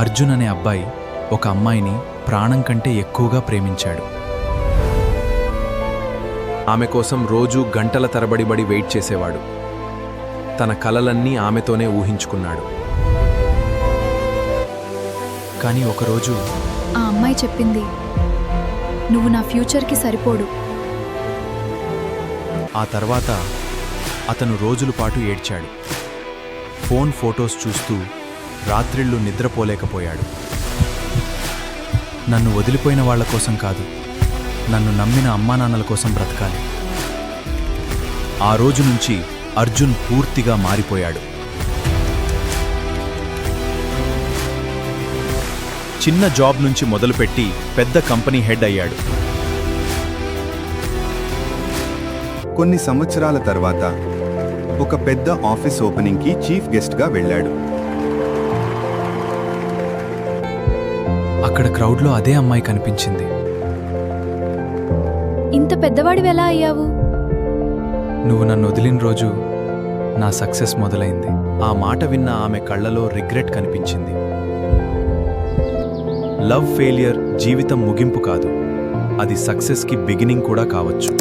అర్జున్ అనే అబ్బాయి ఒక అమ్మాయిని ప్రాణం కంటే ఎక్కువగా ప్రేమించాడు. ఆమె కోసం రోజూ గంటల తరబడి వెయిట్ చేసేవాడు. తన కలలన్నీ ఆమెతోనే ఊహించుకున్నాడు. కానీ ఒకరోజు ఆ అమ్మాయి చెప్పింది, నువ్వు నా ఫ్యూచర్కి సరిపోడు. ఆ తర్వాత అతను రోజుల పాటు ఏడ్చాడు. ఫోన్ ఫోటోస్ చూస్తూ రాత్రిళ్ళు నిద్రపోలేకపోయాడు. నన్ను వదిలిపోయిన వాళ్ల కోసం కాదు, నన్ను నమ్మిన అమ్మానాన్నల కోసం బ్రతకాలి. ఆ రోజు నుంచి అర్జున్ పూర్తిగా మారిపోయాడు. చిన్న జాబ్ నుంచి మొదలుపెట్టి పెద్ద కంపెనీ హెడ్ అయ్యాడు. కొన్ని సంవత్సరాల తర్వాత ఒక పెద్ద ఆఫీస్ ఓపెనింగ్కి చీఫ్ గెస్ట్గా వెళ్ళాడు. అక్కడ క్రౌడ్లో అదే అమ్మాయి కనిపించింది. ఇంత పెద్దవాడివి ఎలా అయ్యావు? నువ్వు నన్ను వదిలిన రోజు నా సక్సెస్ మొదలైంది. ఆ మాట విన్న ఆమె కళ్ళలో రిగ్రెట్ కనిపించింది. లవ్ ఫెయిలియర్ జీవితం ముగింపు కాదు, అది సక్సెస్కి బిగినింగ్ కూడా కావచ్చు.